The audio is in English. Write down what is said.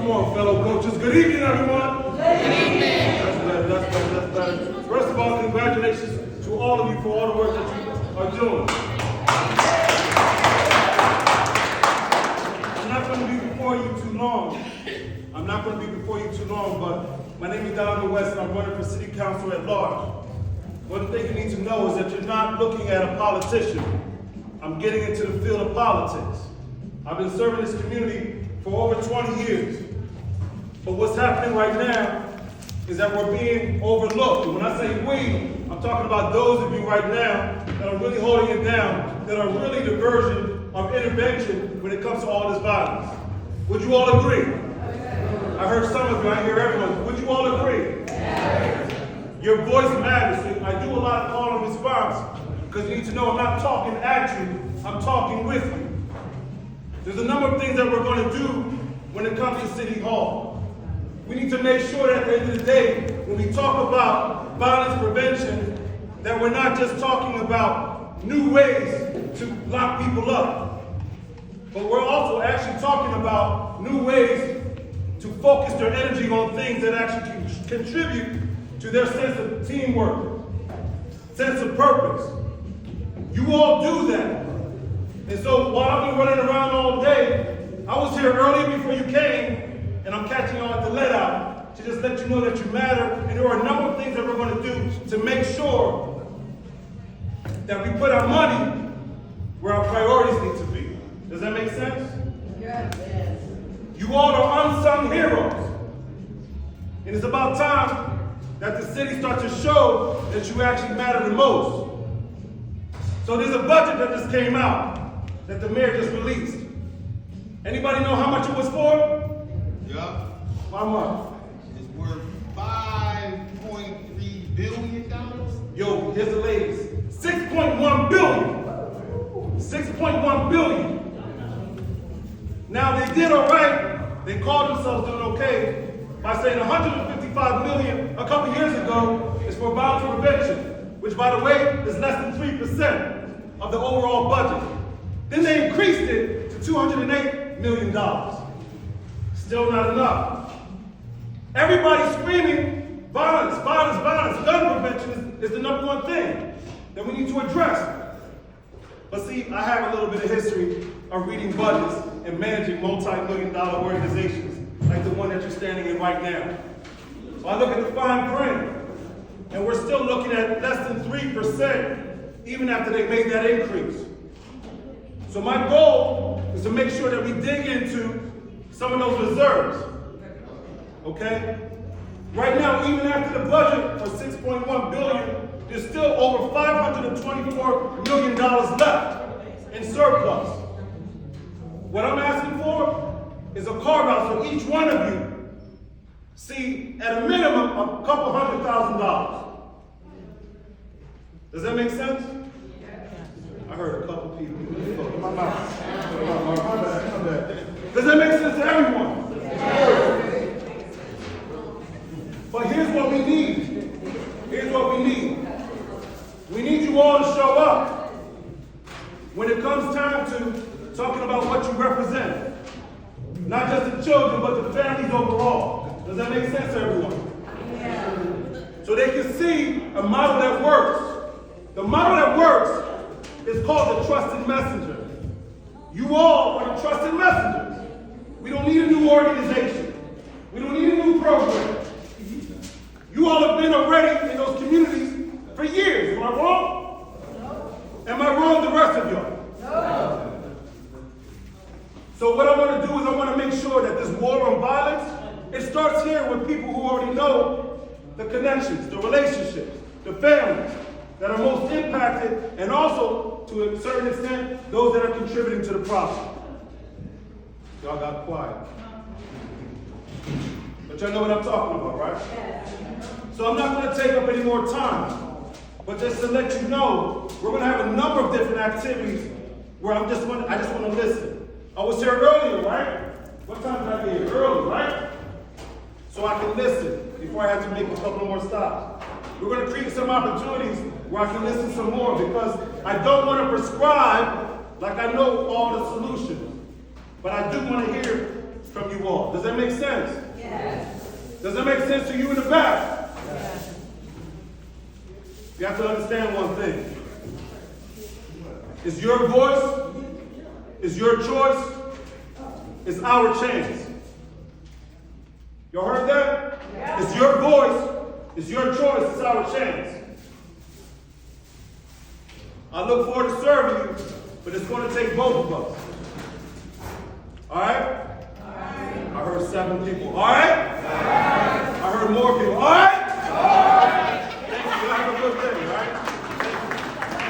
Come on, fellow coaches. Good evening, everyone. Good evening. That's better. First of all, congratulations to all of you for all the work that you are doing. I'm not going to be before you too long. But my name is Donovan West, and I'm running for City Council at large. One thing you need to know is that you're not looking at a politician. I'm getting into the field of politics. I've been serving this community for over 20 years. But what's happening right now is that we're being overlooked. And when I say we, I'm talking about those of you right now that are really holding it down, that are really the version of intervention when it comes to all this violence. Would you all agree? I heard some of you, I hear everyone. Would you all agree? Yes. Your voice matters. I do a lot of call and response because you need to know I'm not talking at you, I'm talking with you. There's a number of things that we're going to do when it comes to City Hall. We need to make sure that at the end of the day, when we talk about violence prevention, that we're not just talking about new ways to lock people up, but we're also actually talking about new ways to focus their energy on things that actually can contribute to their sense of teamwork, sense of purpose. You all do that. And so while I've been running around all day, I was here earlier before you came, and I'm catching on at the let out to just let you know that you matter. And there are a number of things that we're going to do to make sure that we put our money where our priorities need to be. Does that make sense? Yes. You all are unsung heroes. And it's about time that the city starts to show that you actually matter the most. So there's a budget that just came out that the mayor just released. Anybody know how much it was for? Yeah. How much? It's worth $5.3 billion. Yo, here's the ladies. $6.1 billion. $6.1 billion. Now they did all right. They called themselves doing okay by saying $155 million a couple years ago is for violence prevention, which by the way is less than 3% of the overall budget. Then they increased it to $208 million. Still not enough. Everybody's screaming violence, violence, violence. Gun prevention is the number one thing that we need to address. But see, I have a little bit of history of reading budgets and managing multi-million-dollar organizations like the one that you're standing in right now. So I look at the fine print, and we're still looking at less than 3% even after they made that increase. So my goal is to make sure that we dig into some of those reserves, okay? Right now, even after the budget for $6.1 billion, there's still over $524 million left in surplus. What I'm asking for is a carve out so each one of you see at a minimum a couple $100,000. Does that make sense? I heard a couple people. My bad. Does that make sense to everyone? But here's what we need. Here's what we need. We need you all to show up when it comes time to talking about what you represent. Not just the children, but the families overall. Does that make sense to everyone? Yeah. So they can see a model that works. The model that works is called the trusted messenger. You all are the trusted messengers. We don't need a new organization. We don't need a new program. You all have been already in those communities for years. Am I wrong? No. Am I wrong, the rest of y'all? No. So what I want to do is I want to make sure that this war on violence, it starts here with people who already know the connections, the relationships, the families that are most impacted, and also, to a certain extent, those that are contributing to the problem. Y'all got quiet. But y'all know what I'm talking about, right? So I'm not going to take up any more time, but just to let you know, we're going to have a number of different activities where I just want to listen. I was here earlier, right? What time did I get here? Early, right? So I can listen before I have to make a couple more stops. We're going to create some opportunities where I can listen some more because I don't want to prescribe like I know all the solutions. But I do want to hear from you all. Does that make sense? Yes. Does that make sense to you in the back? Yes. You have to understand one thing. It's your voice, it's your choice, it's our chance. Y'all heard that? Yes. It's your voice, it's your choice, it's our chance. I look forward to serving you, but it's going to take both of us. All right? I heard 7 people. All right? I heard more people. All right?